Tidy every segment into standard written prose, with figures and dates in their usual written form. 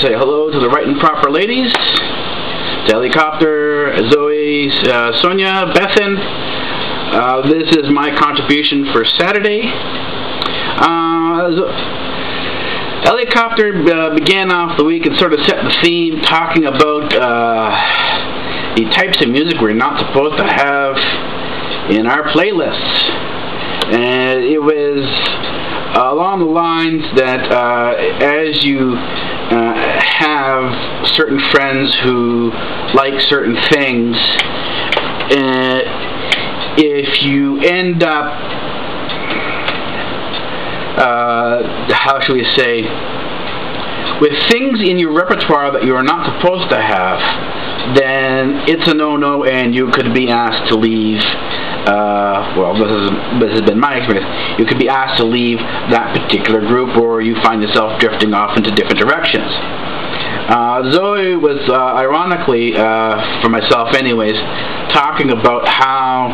say hello to the RightAndProperLadies, to Helicopter, Zoe, Sonia, Bethan. This is my contribution for Saturday. Helicopter began off the week and sort of set the theme, talking about the types of music we're not supposed to have in our playlists. And it was along the lines that as you have certain friends who like certain things, if you end up, how should we say, with things in your repertoire that you are not supposed to have, then it's a no-no and you could be asked to leave. Well, this has been my experience. You could be asked to leave that particular group, or you find yourself drifting off into different directions. Zoe was, ironically, for myself anyways, talking about how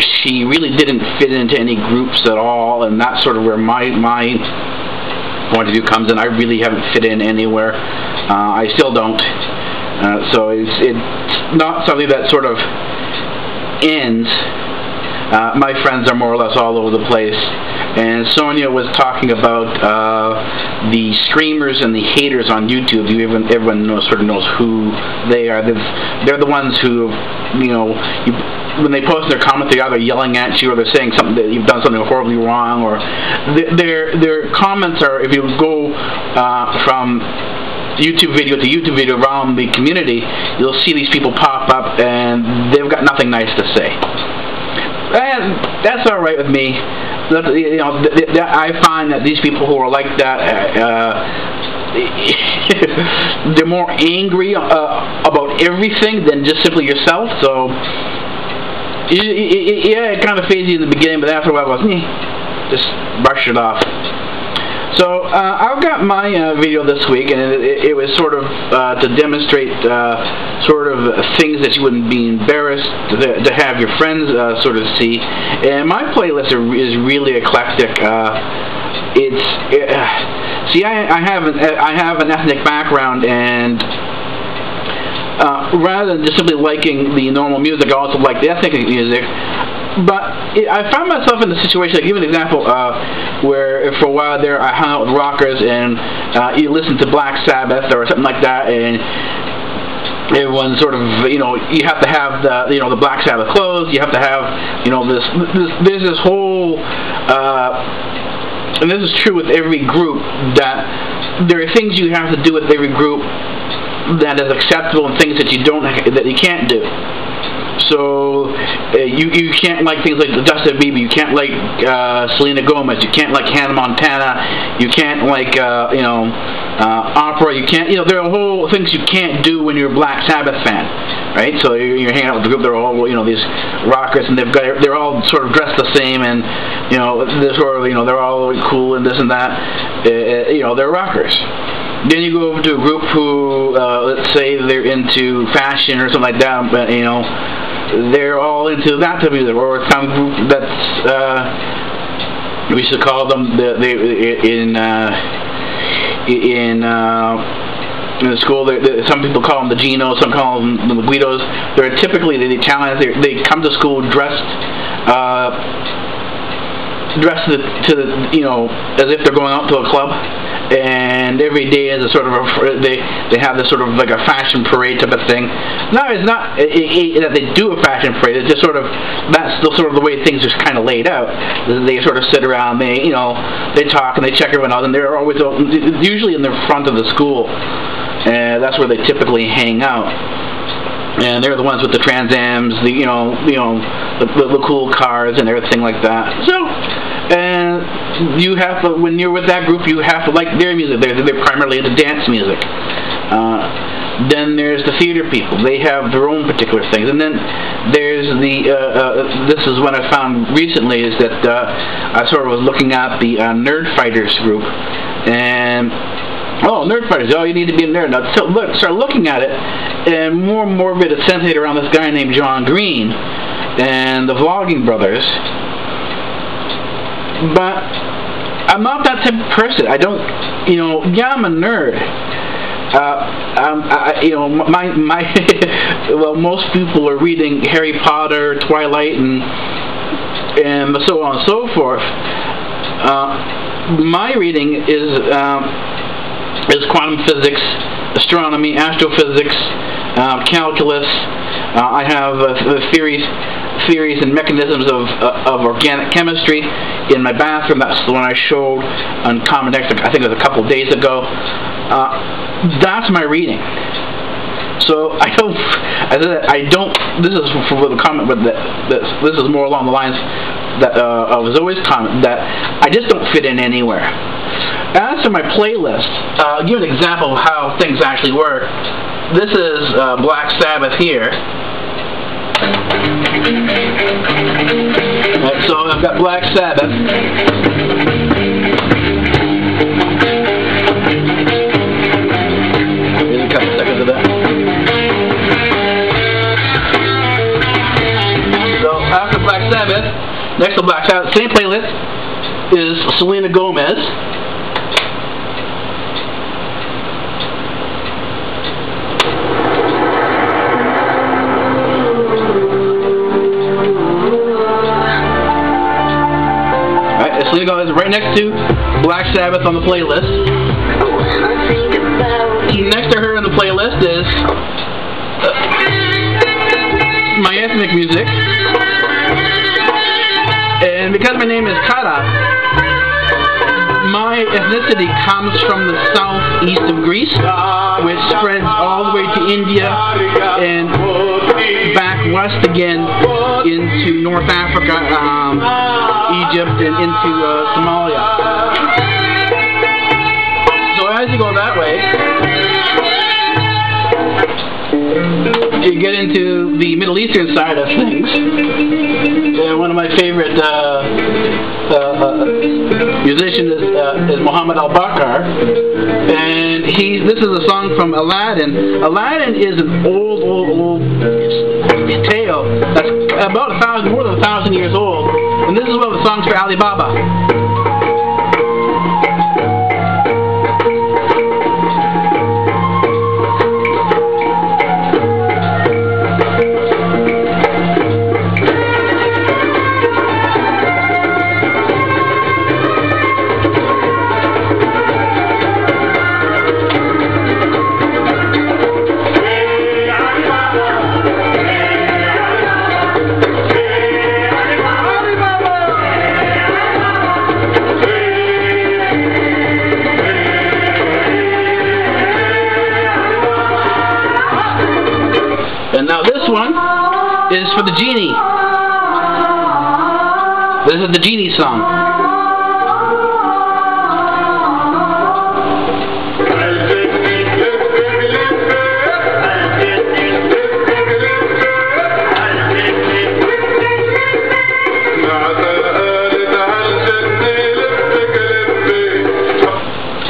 she really didn't fit into any groups at all, and that's sort of where my point of view comes in. I really haven't fit in anywhere. I still don't. So it's not something that sort of ends. My friends are more or less all over the place. And Sonia was talking about the streamers and the haters on YouTube. Everyone sort of knows who they are. They're the ones who, when they post their comments, they're either yelling at you or they're saying something that you've done something horribly wrong, or their comments are, if you go from YouTube video to YouTube video around the community, you'll see these people pop up and they've got nothing nice to say. And that's all right with me. I find that these people who are like that, they're more angry about everything than just simply yourself. So yeah, it kind of fades you in the beginning, but after a while, it goes, just brush it off. So I've got my video this week, and it was sort of to demonstrate sort of things that you wouldn't be embarrassed to have your friends sort of see. And my playlist is really eclectic. See, I have an ethnic background, and rather than just simply liking the normal music, I also like the ethnic music. But I found myself in the situation, I'll give you an example, where for a while there I hung out with rockers, and you listen to Black Sabbath or something like that, and everyone sort of, you have to have the Black Sabbath clothes, you have to have, there's this whole, and this is true with every group, that there are things you have to do with every group that is acceptable, and things that you can't do. So you can't like things like Justin Bieber, you can't like Selena Gomez, you can't like Hannah Montana, you can't like opera, you can't, there are whole things you can't do when you're a Black Sabbath fan, right? So you're hanging out with the group, they're all these rockers, and they're all sort of dressed the same, and they're sort of they're all cool and this and that, they're rockers. Then you go over to a group who, let's say they're into fashion or something like that, but they're all into that type of music, or some group that's we should call them in the school. Some people call them the Genos, some call them the Guidos. They're typically the Italians. They come to school dressed to the as if they're going out to a club, and every day is a sort of they have this sort of like a fashion parade type of thing. No, it's not that they do a fashion parade. It's just sort of that's sort of the way things are kind of laid out. They sort of sit around, they talk and they check everyone out, and they're always usually in the front of the school, and that's where they typically hang out. And they're the ones with the Trans Ams, the cool cars and everything like that. So, and you have to, when you're with that group, you have to like their music. They're primarily into dance music. Then there's the theater people. They have their own particular things. And then there's this is what I found recently, is that I sort of was looking at the Nerd Fighters group, and Nerd Fighters, you need to be a nerd. Now, start looking at it, and more of it is centered around this guy named John Green and the Vlogging Brothers. But I'm not that type of person. I don't, I'm a nerd. you know, well, most people are reading Harry Potter, Twilight, and so on and so forth. My reading is quantum physics, astronomy, astrophysics, calculus. I have theories and mechanisms of organic chemistry in my bathroom. That's the one I showed on Common X, I think it was a couple days ago. That's my reading. So I don't. This is for the comment, but this is more along the lines that of Zoe's comment, that I just don't fit in anywhere. As for my playlist, I'll give an example of how things actually work. This is Black Sabbath here. Right, so I've got Black Sabbath. Here's a couple seconds of that. So after Black Sabbath, next to Black Sabbath, same playlist, is Selena Gomez. Selena Gomez is right next to Black Sabbath on the playlist. Next to her on the playlist is my ethnic music. And because my name is Kara, my ethnicity comes from the southeast of Greece, which spreads all the way to India and back west again into North Africa, Egypt, and into Somalia. So as you go that way, you get into the Middle Eastern side of things. One of my favorite musicians is Muhammad Al-Bakar, and this is a song from Aladdin. Aladdin is an old tale that's about more than 1,000 years old, and this is one of the songs for Ali Baba. And now this one is for the genie. This is the genie song.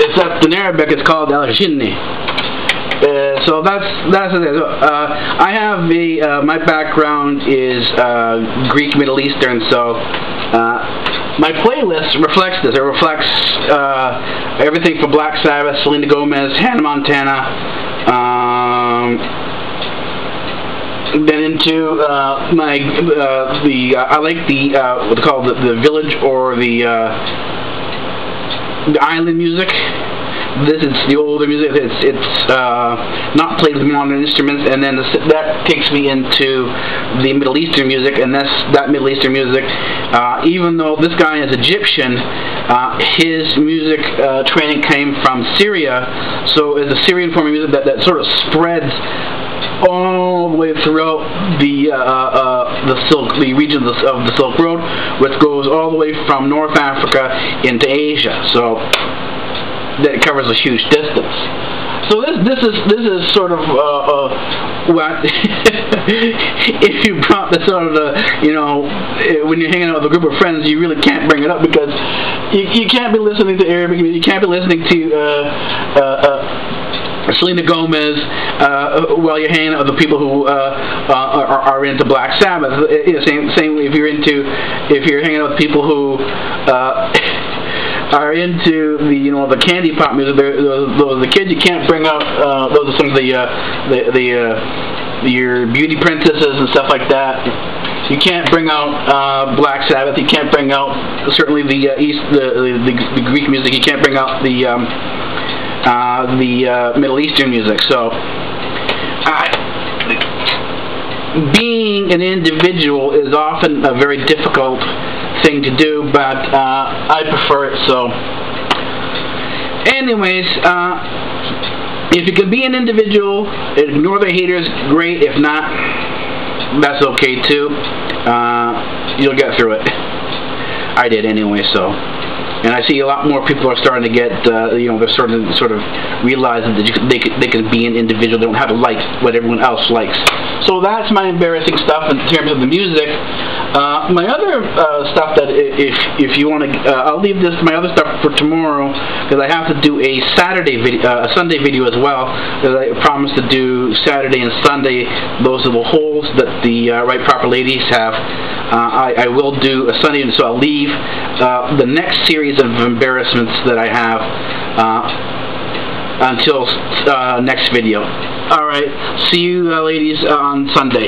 Except in Arabic it's called al-Jinni. So that's it. I have my background is Greek Middle Eastern, so my playlist reflects this. It reflects everything from Black Sabbath, Selena Gomez, Hannah Montana, then into I like the what's called the village or the island music. This is the older music. It's not played with modern instruments, and then that takes me into the Middle Eastern music. And that Middle Eastern music, even though this guy is Egyptian, his music training came from Syria. So it's a Syrian form of music that sort of spreads all the way throughout the region of the Silk Road, which goes all the way from North Africa into Asia. So that covers a huge distance. So this is sort of what if you brought this sort of when you're hanging out with a group of friends, you really can't bring it up because you can't be listening to Arabic music, you can't be listening to Selena Gomez while you're hanging out with the people who are into Black Sabbath. Same if you're hanging out with people who are into the candy pop music, those the kids you can't bring out. Those are some of your beauty princesses and stuff like that. You can't bring out Black Sabbath. You can't bring out certainly the Greek music. You can't bring out the Middle Eastern music. So, being an individual is often a very difficult thing to do, but I prefer it. So, anyways, if you can be an individual, ignore the haters, great. If not, that's okay too. You'll get through it. I did anyway. So, and I see a lot more people are starting to get, they're sort of realizing that they can be an individual. They don't have to like what everyone else likes. So that's my embarrassing stuff in terms of the music. My other stuff that if you want to, I'll leave my other stuff for tomorrow, because I have to do a Sunday video as well. Because I promised to do Saturday and Sunday. Those are the holes that the Right Proper Ladies have. I will do a Sunday, and so I'll leave the next series of embarrassments that I have until next video. Alright, see you ladies on Sunday.